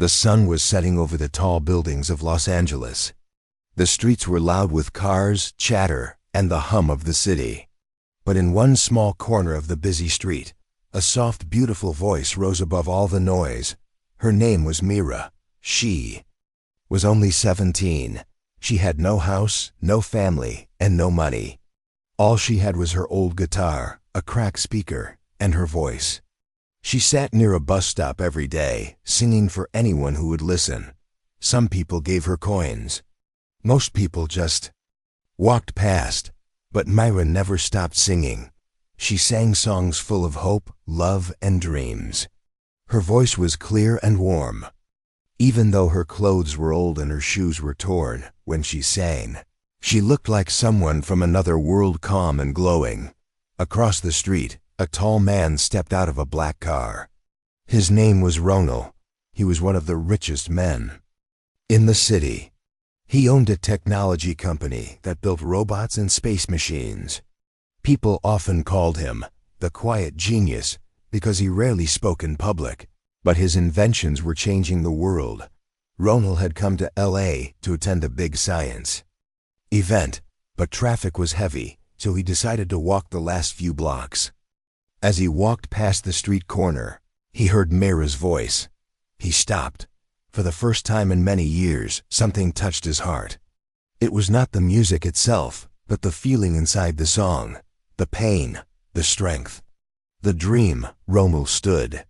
The sun was setting over the tall buildings of Los Angeles. The streets were loud with cars, chatter, and the hum of the city. But in one small corner of the busy street, a soft, beautiful voice rose above all the noise. Her name was Mira. She was only 17. She had no house, no family, and no money. All she had was her old guitar, a cracked speaker, and her voice. She sat near a bus stop every day, singing for anyone who would listen. Some people gave her coins. Most people just walked past. But Myra never stopped singing. She sang songs full of hope, love, and dreams. Her voice was clear and warm. Even though her clothes were old and her shoes were torn, when she sang, she looked like someone from another world, calm and glowing. Across the street, a tall man stepped out of a black car. His name was Ronald. He was one of the richest men in the city. He owned a technology company that built robots and space machines. People often called him the quiet genius because he rarely spoke in public, but his inventions were changing the world. Ronald had come to LA to attend a big science event, but traffic was heavy, so he decided to walk the last few blocks. As he walked past the street corner, he heard Mira's voice. He stopped. For the first time in many years, something touched his heart. It was not the music itself, but the feeling inside the song, the pain, the strength, the dream. Ronald stood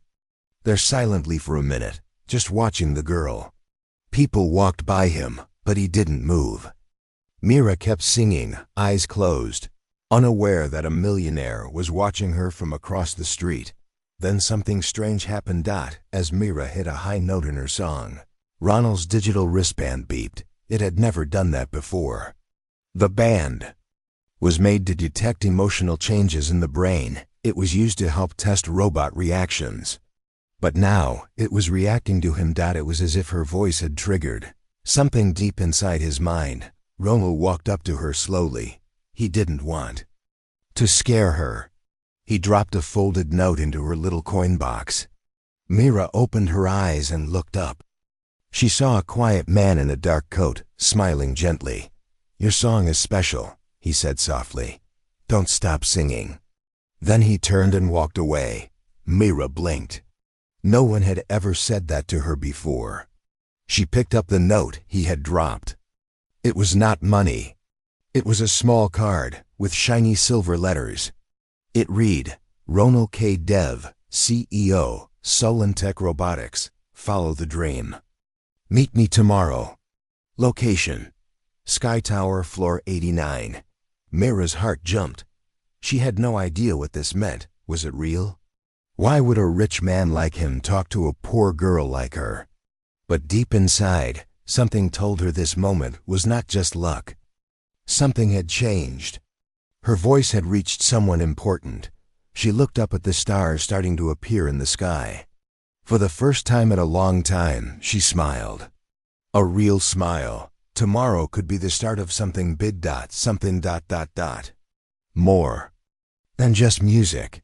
there silently for a minute, just watching the girl. People walked by him, but he didn't move. Mira kept singing, eyes closed, unaware that a millionaire was watching her from across the street. Then something strange happened. As Mira hit a high note in her song, Ronald's digital wristband beeped. It had never done that before. The band was made to detect emotional changes in the brain. It was used to help test robot reactions. But now, it was reacting to him. It was as if her voice had triggered something deep inside his mind. Ronald walked up to her slowly. He didn't want to scare her. He dropped a folded note into her little coin box. Mira opened her eyes and looked up. She saw a quiet man in a dark coat, smiling gently. "Your song is special," he said softly. "Don't stop singing." Then he turned and walked away. Mira blinked. No one had ever said that to her before. She picked up the note he had dropped. It was not money. It was a small card with shiny silver letters. It read, "Ronald K. Dev, CEO, Solentech Robotics. Follow the dream. Meet me tomorrow. Location, Sky Tower, floor 89. Mira's heart jumped. She had no idea what this meant. Was it real? Why would a rich man like him talk to a poor girl like her? But deep inside, something told her this moment was not just luck. Something had changed. Her voice had reached someone important. She looked up at the stars starting to appear in the sky. For the first time in a long time, she smiled. A real smile. Tomorrow could be the start of something big. Something ... more than just music.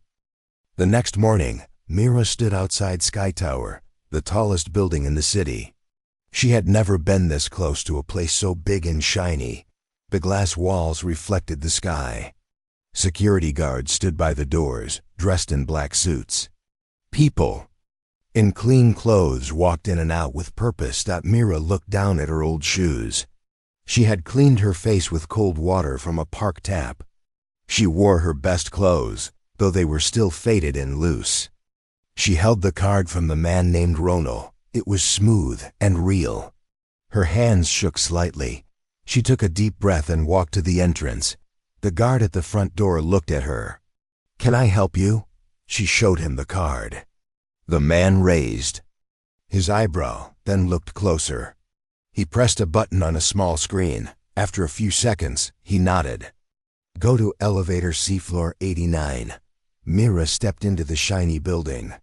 The next morning, Mira stood outside Sky Tower, the tallest building in the city. She had never been this close to a place so big and shiny. The glass walls reflected the sky. Security guards stood by the doors, dressed in black suits. People in clean clothes walked in and out with purpose. Mira looked down at her old shoes. She had cleaned her face with cold water from a park tap. She wore her best clothes, though they were still faded and loose. She held the card from the man named Ronald. It was smooth and real. Her hands shook slightly. She took a deep breath and walked to the entrance. The guard at the front door looked at her. "Can I help you?" She showed him the card. The man raised his eyebrow, then looked closer. He pressed a button on a small screen. After a few seconds, he nodded. "Go to elevator C, floor 89. Mira stepped into the shiny building.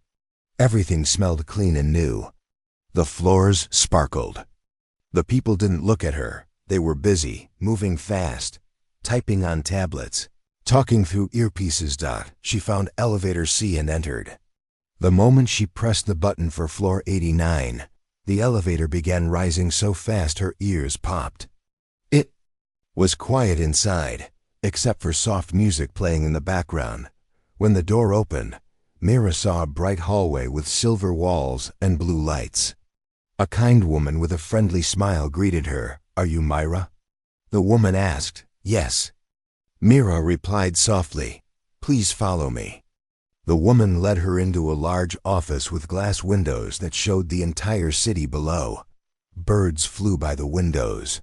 Everything smelled clean and new. The floors sparkled. The people didn't look at her. They were busy, moving fast, typing on tablets, talking through earpieces. She found elevator C and entered. The moment she pressed the button for floor 89, The elevator began rising so fast her ears popped. It was quiet inside, except for soft music playing in the background. When the door opened, Mira saw a bright hallway with silver walls and blue lights. A kind woman with a friendly smile greeted her. "Are you Myra?" The woman asked. "Yes." Mira replied softly, "Please follow me." The woman led her into a large office with glass windows that showed the entire city below. Birds flew by the windows.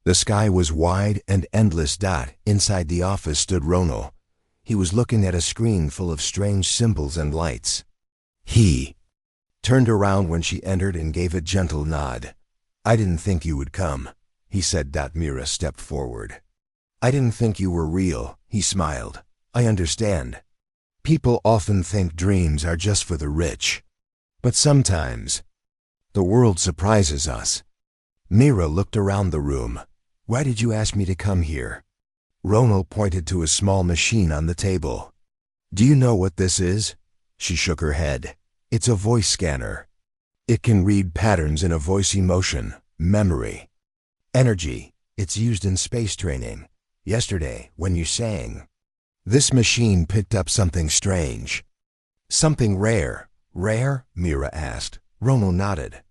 The sky was wide and endless. Inside the office stood Ronald. He was looking at a screen full of strange symbols and lights. He turned around when she entered and gave a gentle nod. "I didn't think you would come," he said. Mira stepped forward. "I didn't think you were real," he smiled. "I understand. People often think dreams are just for the rich. But sometimes the world surprises us." Mira looked around the room. "Why did you ask me to come here?" Ronald pointed to a small machine on the table. "Do you know what this is?" She shook her head. "It's a voice scanner. It can read patterns in a voice, emotion, memory, energy. It's used in space training. Yesterday, when you sang, this machine picked up something strange." "Something rare." "Rare?" Mira asked. Ronald nodded.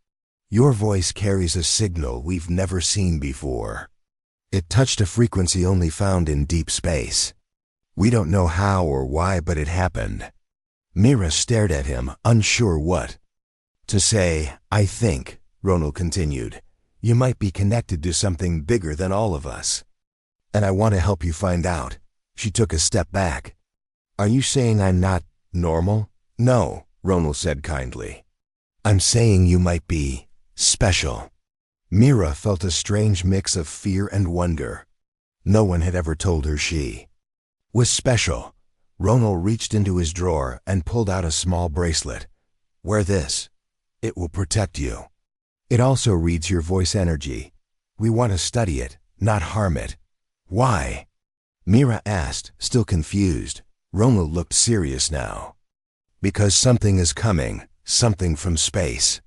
"Your voice carries a signal we've never seen before. It touched a frequency only found in deep space. We don't know how or why, but it happened." Mira stared at him, unsure what to say. "I think," Ronald continued, "you might be connected to something bigger than all of us. And I want to help you find out." She took a step back. "Are you saying I'm not normal?" "No," Ronald said kindly. "I'm saying you might be special." Mira felt a strange mix of fear and wonder. No one had ever told her she was special. Ronald reached into his drawer and pulled out a small bracelet. "Wear this. It will protect you. It also reads your voice energy. We want to study it, not harm it." "Why?" Mira asked, still confused. Ronald looked serious now. "Because something is coming, something from space.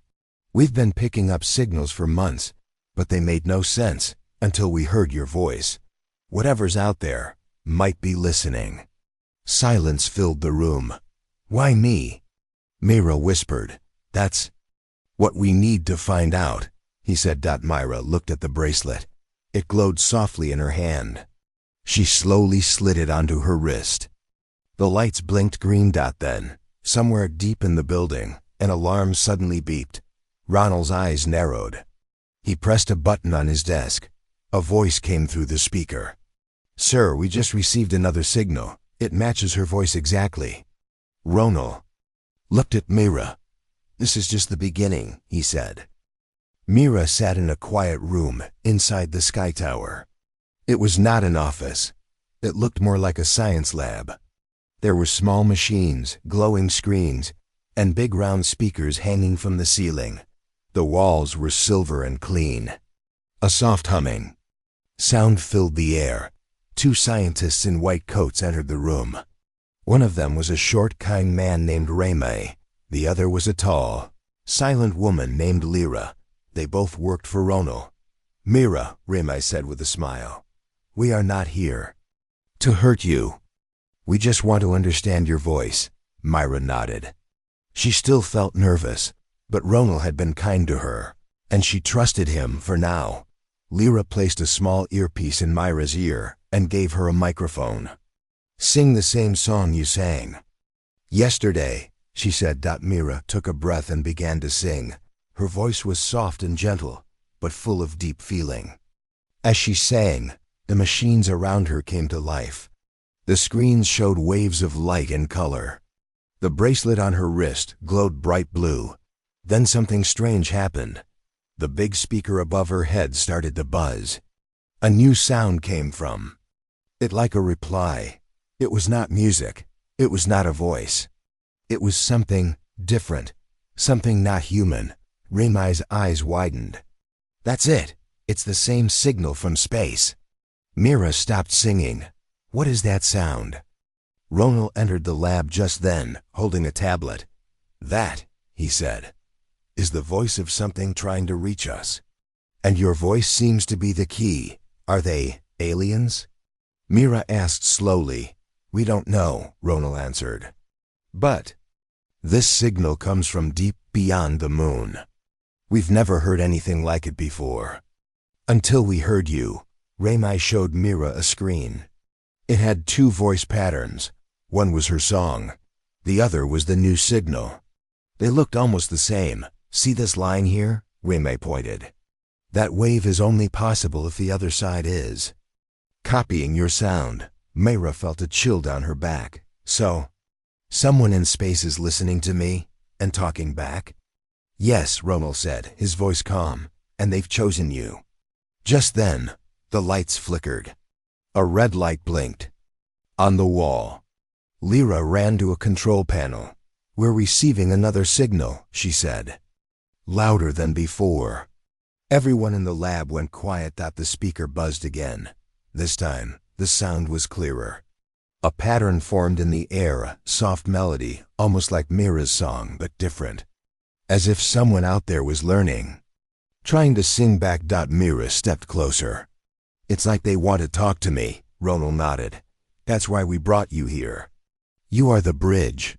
We've been picking up signals for months, but they made no sense until we heard your voice. Whatever's out there might be listening." Silence filled the room. "Why me?" Mira whispered. "That's what we need to find out," he said. Mira looked at the bracelet. It glowed softly in her hand. She slowly slid it onto her wrist. The lights blinked green. Then, somewhere deep in the building, an alarm suddenly beeped. Ronald's eyes narrowed. He pressed a button on his desk. A voice came through the speaker. "Sir, we just received another signal. It matches her voice exactly." Ronald looked at Mira. "This is just the beginning," he said. Mira sat in a quiet room inside the Sky Tower. It was not an office. It looked more like a science lab. There were small machines, glowing screens, and big round speakers hanging from the ceiling. The walls were silver and clean. A soft humming sound filled the air. Two scientists in white coats entered the room. One of them was a short, kind man named Remy. The other was a tall, silent woman named Lyra. They both worked for Ronald. "Mira," Remy said with a smile, "we are not here to hurt you. We just want to understand your voice." Myra nodded. She still felt nervous, but Ronald had been kind to her, and she trusted him for now. Lyra placed a small earpiece in Myra's ear and gave her a microphone. "Sing the same song you sang yesterday," she said. Mira took a breath and began to sing. Her voice was soft and gentle, but full of deep feeling. As she sang, the machines around her came to life. The screens showed waves of light and color. The bracelet on her wrist glowed bright blue. Then something strange happened. The big speaker above her head started to buzz. A new sound came from it, like a reply. It was not music. It was not a voice. It was something different, something not human. Remy's eyes widened. "That's it. It's the same signal from space." Mira stopped singing. "What is that sound?" Ronald entered the lab just then, holding a tablet. "That," he said, is the voice of something trying to reach us. And your voice seems to be the key. Are they aliens? Mira asked slowly. We don't know, Ronald answered. But this signal comes from deep beyond the moon. We've never heard anything like it before. Until we heard you. Raymai showed Mira a screen. It had 2 voice patterns. One was her song. The other was the new signal. They looked almost the same. See this line here? Raymai pointed. That wave is only possible if the other side is copying your sound. Mira felt a chill down her back. So, someone in space is listening to me and talking back? Yes, Ronald said, his voice calm, and they've chosen you. Just then, the lights flickered. A red light blinked. On the wall. Lyra ran to a control panel. We're receiving another signal, she said. Louder than before. Everyone in the lab went quiet. The speaker buzzed again. This time, the sound was clearer. A pattern formed in the air, a soft melody, almost like Mira's song, but different. As if someone out there was learning. Trying to sing back. Mira stepped closer. It's like they want to talk to me, Ronald nodded. That's why we brought you here. You are the bridge.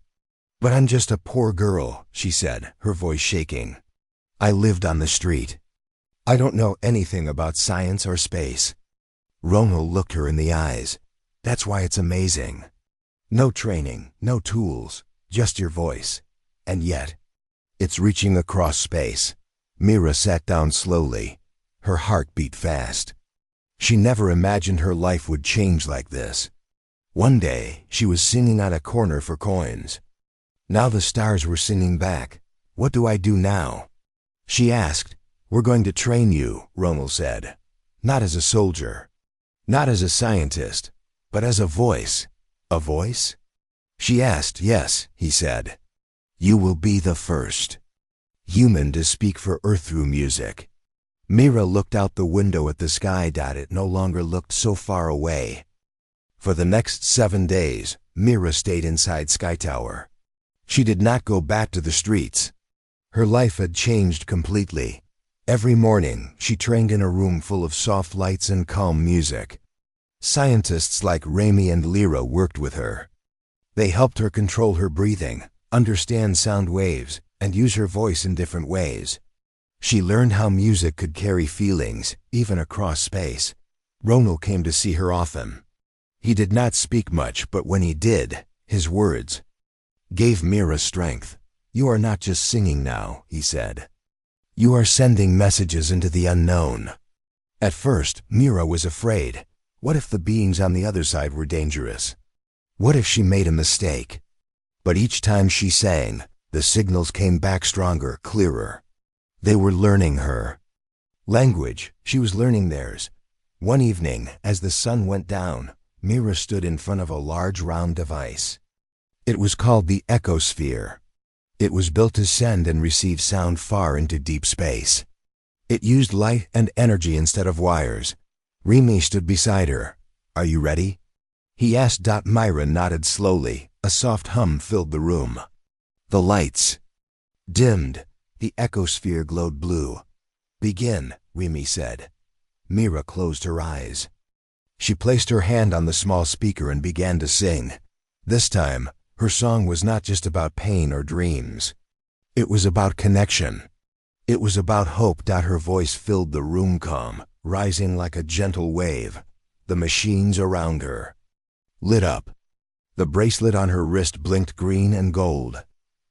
But I'm just a poor girl, she said, her voice shaking. I lived on the street. I don't know anything about science or space. Ronald looked her in the eyes. That's why it's amazing. No training, no tools, just your voice. And yet, it's reaching across space. Mira sat down slowly. Her heart beat fast. She never imagined her life would change like this. One day, she was singing on a corner for coins. Now the stars were singing back. What do I do now? She asked. We're going to train you, Ronald said. Not as a soldier. Not as a scientist. But as a voice. A voice? She asked. Yes, he said. You will be the first human to speak for Earth through music. Mira looked out the window at the sky. It no longer looked so far away. For the next 7 days, Mira stayed inside Sky Tower. She did not go back to the streets. Her life had changed completely. Every morning, she trained in a room full of soft lights and calm music. Scientists like Rami and Lyra worked with her. They helped her control her breathing, understand sound waves, and use her voice in different ways. She learned how music could carry feelings, even across space. Ronald came to see her often. He did not speak much, but when he did, his words gave Mira strength. You are not just singing now, he said. You are sending messages into the unknown. At first, Mira was afraid. What if the beings on the other side were dangerous? What if she made a mistake? But each time she sang, the signals came back stronger, clearer. They were learning her language. She was learning theirs. One evening, as the sun went down, Mira stood in front of a large round device. It was called the echosphere. It was built to send and receive sound far into deep space. It used light and energy instead of wires. Remy stood beside her. Are you ready? He asked. Mira nodded slowly. A soft hum filled the room. The lights dimmed. The echosphere glowed blue. Begin, Remy said. Mira closed her eyes. She placed her hand on the small speaker and began to sing. This time, her song was not just about pain or dreams. It was about connection. It was about hope. Her voice filled the room, calm, rising like a gentle wave. The machines around her lit up. The bracelet on her wrist blinked green and gold.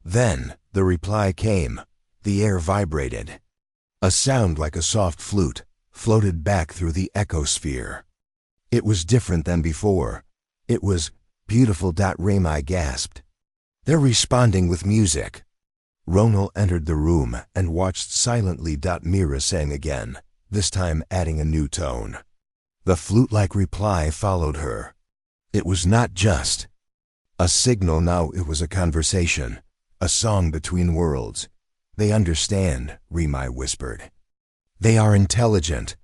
Then, the reply came. The air vibrated. A sound like a soft flute floated back through the echosphere. It was different than before. It was beautiful. Rami gasped. They're responding with music. Ronald entered the room and watched silently. Mira sang again, this time adding a new tone. The flute-like reply followed her. It was not just a signal now, it was a conversation, a song between worlds. They understand, Rami whispered. They are intelligent.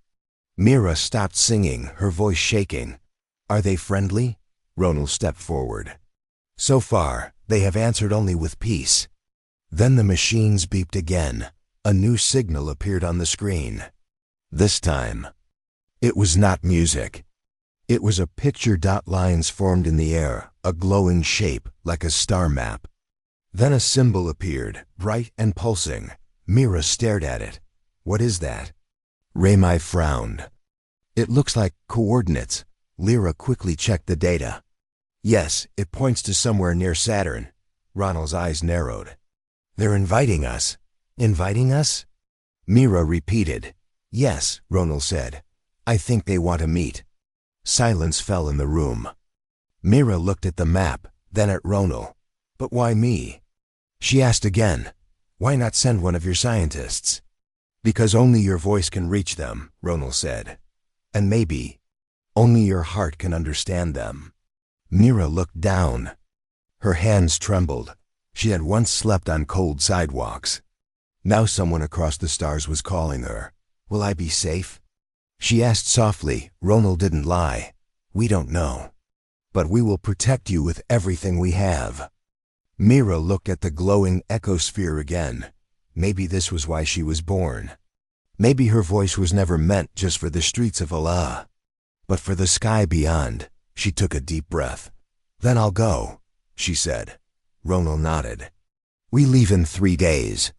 Mira stopped singing, her voice shaking. Are they friendly? Ronald stepped forward. So far, they have answered only with peace. Then the machines beeped again. A new signal appeared on the screen. This time, it was not music. It was a picture. Lines formed in the air, a glowing shape like a star map. Then a symbol appeared, bright and pulsing. Mira stared at it. What is that? Raymai frowned. It looks like coordinates. Lyra quickly checked the data. Yes, it points to somewhere near Saturn. Ronald's eyes narrowed. They're inviting us. Inviting us? Mira repeated. Yes, Ronald said. I think they want to meet. Silence fell in the room. Mira looked at the map, then at Ronald. But why me? She asked again. Why not send one of your scientists? Because only your voice can reach them, Ronald said. And maybe only your heart can understand them. Mira looked down. Her hands trembled. She had once slept on cold sidewalks. Now someone across the stars was calling her. Will I be safe? She asked softly. Ronald didn't lie. We don't know. But we will protect you with everything we have. Mira looked at the glowing ecosphere again. Maybe this was why she was born. Maybe her voice was never meant just for the streets of Allah, but for the sky beyond. She took a deep breath. Then I'll go, she said. Ronald nodded. We leave in 3 days.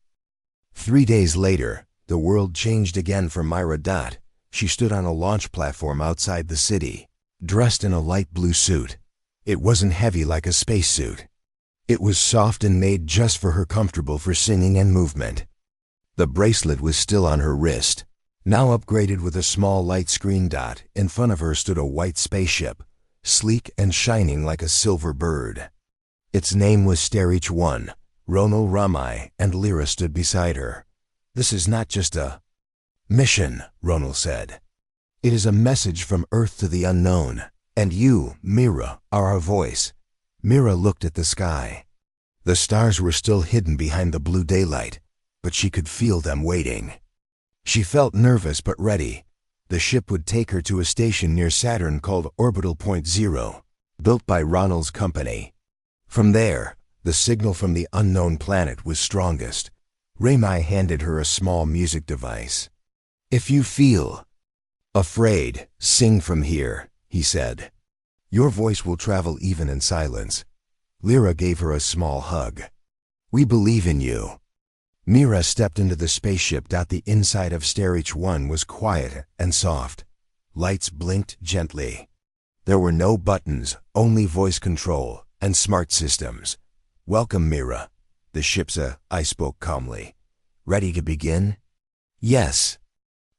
3 days later, the world changed again for Myra. She stood on a launch platform outside the city, dressed in a light blue suit. It wasn't heavy like a spacesuit. It was soft and made just for her, comfortable for singing and movement. The bracelet was still on her wrist, now upgraded with a small light screen. In front of her stood a white spaceship, sleek and shining like a silver bird. Its name was Stage 1. Ronald, Ramai, and Lyra stood beside her. This is not just a mission, Ronald said. It is a message from Earth to the unknown, and you, Mira, are our voice. Mira looked at the sky. The stars were still hidden behind the blue daylight, but she could feel them waiting. She felt nervous but ready. The ship would take her to a station near Saturn called Orbital Point Zero, built by Ronald's company. From there, the signal from the unknown planet was strongest. Raymai handed her a small music device. If you feel afraid, sing from here, he said. Your voice will travel even in silence. Lyra gave her a small hug. We believe in you. Mira stepped into the spaceship. The inside of Stage 1 was quiet and soft. Lights blinked gently. There were no buttons, only voice control and smart systems. Welcome, Mira. The ship's I spoke calmly. Ready to begin? Yes,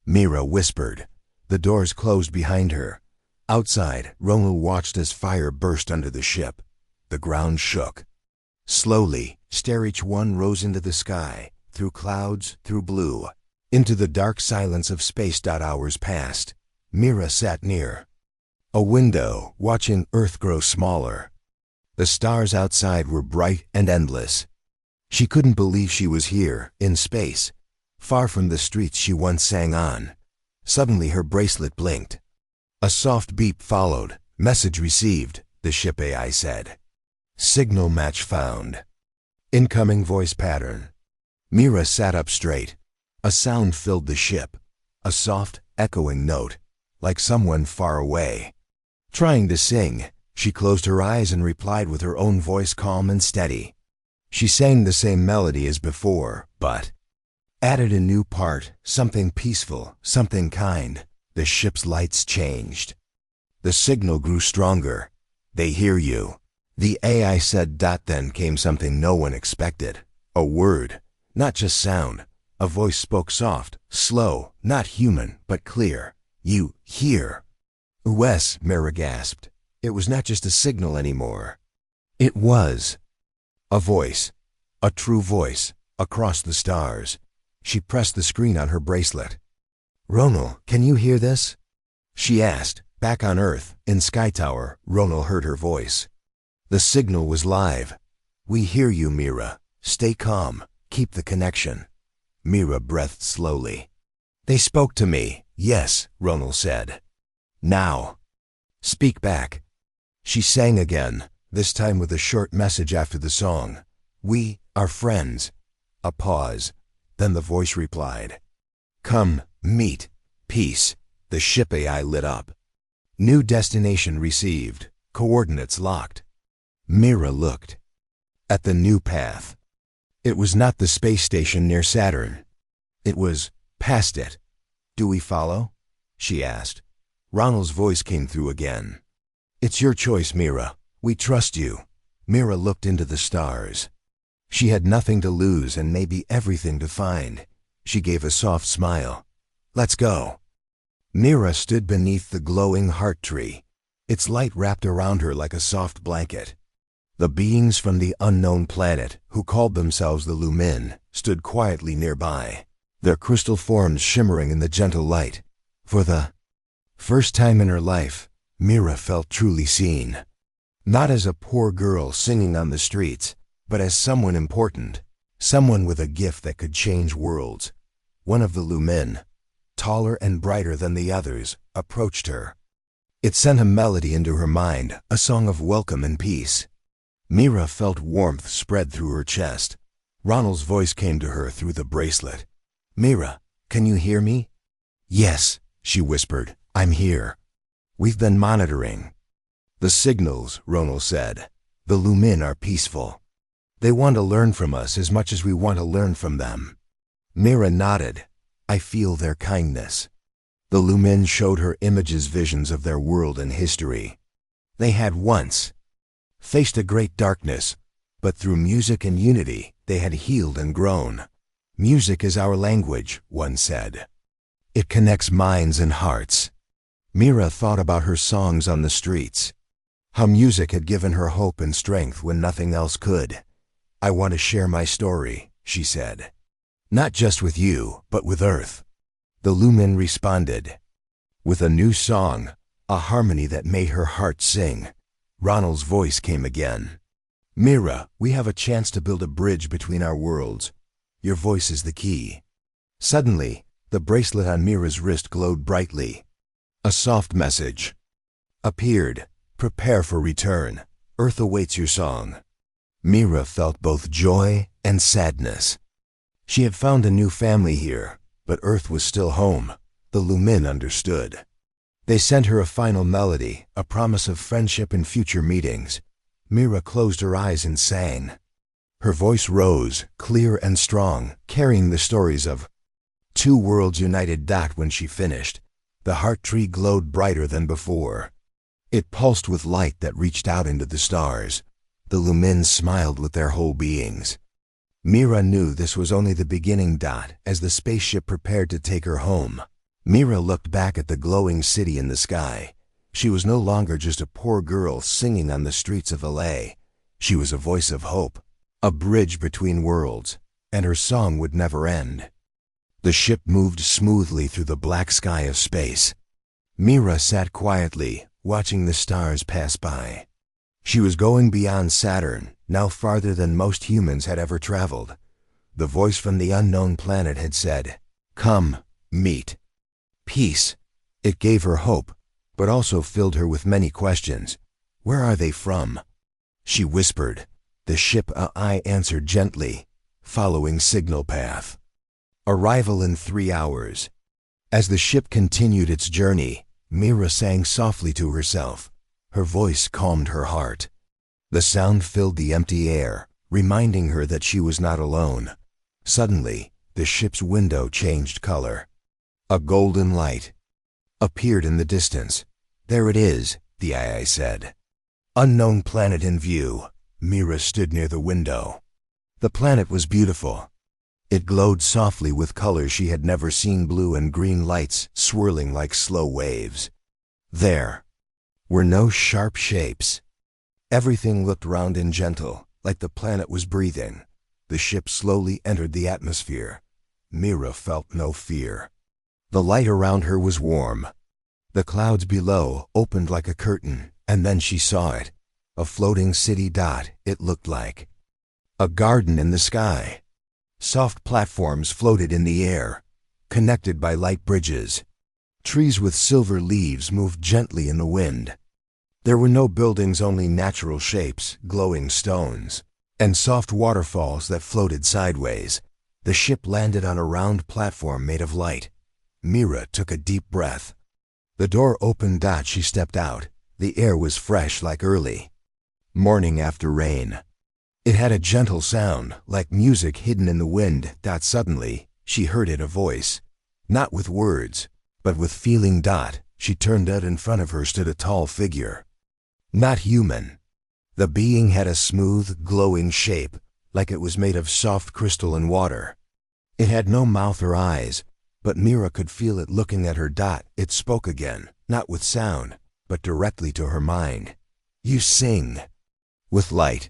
Mira whispered. The doors closed behind her. Outside, Ronald watched as fire burst under the ship. The ground shook. Slowly, Stage 1 rose into the sky, through clouds, through blue, into the dark silence of space. Hours passed. Mira sat near a window, watching Earth grow smaller. The stars outside were bright and endless. She couldn't believe she was here, in space, far from the streets she once sang on. Suddenly her bracelet blinked. A soft beep followed. Message received, the ship AI said. Signal match found. Incoming voice pattern. Mira sat up straight. A sound filled the ship. A soft, echoing note, like someone far away. Trying to sing, she closed her eyes and replied with her own voice, calm and steady. She sang the same melody as before, but added a new part, something peaceful, something kind. The ship's lights changed. The signal grew stronger. They hear you, the AI said. Then came something no one expected. A word, not just sound. A voice spoke soft, slow, not human, but clear. You hear. Wes, Mira gasped. It was not just a signal anymore. It was a voice, a true voice, across the stars. She pressed the screen on her bracelet. Ronald, can you hear this? She asked. Back on Earth, in Sky Tower, Ronald heard her voice. The signal was live. We hear you, Mira. Stay calm. Keep the connection. Mira breathed slowly. They spoke to me. Yes, Ronald said. Now, speak back. She sang again, this time with a short message after the song. We are friends. A pause. Then the voice replied, "Come, meet, peace." The ship AI lit up. New destination received. Coordinates locked. Mira looked at the new path. It was not the space station near Saturn. It was past it. "Do we follow?" she asked. Ronald's voice came through again. "It's your choice, Mira. We trust you." Mira looked into the stars. She had nothing to lose and maybe everything to find. She gave a soft smile. "Let's go." Mira stood beneath the glowing heart tree. Its light wrapped around her like a soft blanket. The beings from the unknown planet, who called themselves the Lumin, stood quietly nearby, their crystal forms shimmering in the gentle light. For the first time in her life, Mira felt truly seen. Not as a poor girl singing on the streets, but as someone important, someone with a gift that could change worlds. One of the Lumin, taller and brighter than the others, approached her. It sent a melody into her mind, a song of welcome and peace. Mira felt warmth spread through her chest. Ronald's voice came to her through the bracelet. "Mira, can you hear me?" "Yes," she whispered. "I'm here. We've been monitoring the signals," Ronald said. "The Lumin are peaceful. They want to learn from us as much as we want to learn from them." Mira nodded. "I feel their kindness." The Lumin showed her images, visions of their world and history. They had once faced a great darkness, but through music and unity, they had healed and grown. "Music is our language," one said. "It connects minds and hearts." Mira thought about her songs on the streets, how music had given her hope and strength when nothing else could. "I want to share my story," she said. "Not just with you, but with Earth." The Lumin responded with a new song, a harmony that made her heart sing. Ronald's voice came again. "Mira, we have a chance to build a bridge between our worlds. Your voice is the key." Suddenly, the bracelet on Mira's wrist glowed brightly. A soft message appeared. "Prepare for return. Earth awaits your song." Mira felt both joy and sadness. She had found a new family here, but Earth was still home. The Lumin understood. They sent her a final melody, a promise of friendship and future meetings. Mira closed her eyes and sang. Her voice rose, clear and strong, carrying the stories of two worlds united. When she finished, the heart tree glowed brighter than before. It pulsed with light that reached out into the stars. The Lumin smiled with their whole beings. Mira knew this was only the beginning. As the spaceship prepared to take her home, Mira looked back at the glowing city in the sky. She was no longer just a poor girl singing on the streets of LA. She was a voice of hope, a bridge between worlds, and her song would never end. The ship moved smoothly through the black sky of space. Mira sat quietly, watching the stars pass by. She was going beyond Saturn, now farther than most humans had ever traveled. The voice from the unknown planet had said, "Come, meet, peace." It gave her hope, but also filled her with many questions. Where are they from? She whispered. The ship AI answered gently, following signal path. Arrival in 3 hours. As the ship continued its journey, Mira sang softly to herself. Her voice calmed her heart. The sound filled the empty air, reminding her that she was not alone. Suddenly, the ship's window changed color. A golden light appeared in the distance. "There it is," the AI said. Unknown planet in view. Mira stood near the window. The planet was beautiful. It glowed softly with colors she had never seen, blue and green lights swirling like slow waves. There were no sharp shapes. Everything looked round and gentle, like the planet was breathing. The ship slowly entered the atmosphere. Mira felt no fear. The light around her was warm. The clouds below opened like a curtain, and then she saw it. A floating city. It looked like a garden in the sky. Soft platforms floated in the air, connected by light bridges. Trees with silver leaves moved gently in the wind. There were no buildings, only natural shapes, glowing stones, and soft waterfalls that floated sideways. The ship landed on a round platform made of light. Mira took a deep breath. The door opened. She stepped out. The air was fresh like early morning after rain. It had a gentle sound, like music hidden in the wind. Suddenly, she heard it, a voice. Not with words, but with feeling. She turned out. In front of her stood a tall figure. Not human. The being had a smooth, glowing shape, like it was made of soft crystal and water. It had no mouth or eyes, but Mira could feel it looking at her. It spoke again, not with sound, but directly to her mind. You sing. With light.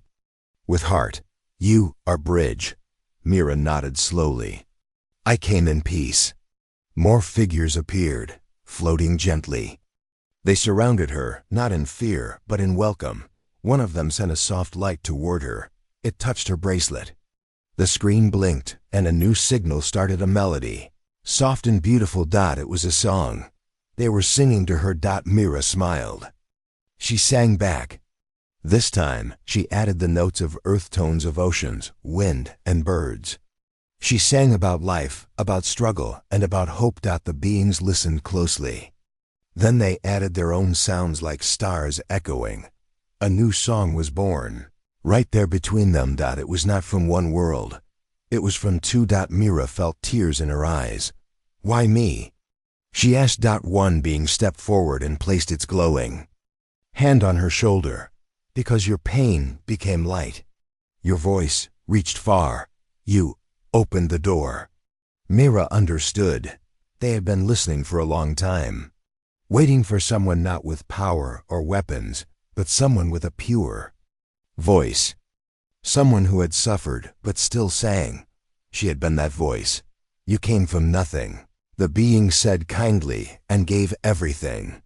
With heart. You are bridge. Mira nodded slowly. I came in peace. More figures appeared, floating gently. They surrounded her, not in fear, but in welcome. One of them sent a soft light toward her. It touched her bracelet. The screen blinked, and a new signal started, a melody. Soft and beautiful. It was a song. They were singing to her. Mira smiled. She sang back. This time, she added the notes of earth tones of oceans, wind, and birds. She sang about life, about struggle, and about hope. The beings listened closely. Then they added their own sounds like stars echoing. A new song was born. Right there between them. It was not from one world. It was from two. Mira felt tears in her eyes. Why me? She asked. One being stepped forward and placed its glowing hand on her shoulder. Because your pain became light. Your voice reached far. You opened the door. Mira understood. They had been listening for a long time, waiting for someone not with power or weapons, but someone with a pure voice. Someone who had suffered but still sang. She had been that voice. You came from nothing. The being said kindly and gave everything.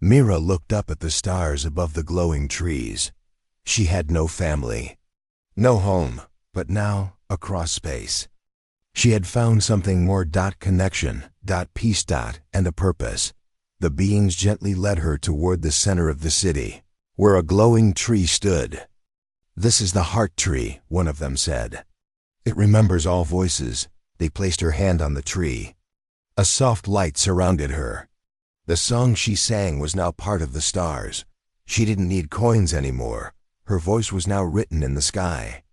Mira looked up at the stars above the glowing trees. She had no family, no home, but now, across space, she had found something more. Connection, peace, and a purpose. The beings gently led her toward the center of the city, where a glowing tree stood. This is the heart tree, one of them said. It remembers all voices. They placed her hand on the tree. A soft light surrounded her. The song she sang was now part of the stars. She didn't need coins anymore. Her voice was now written in the sky.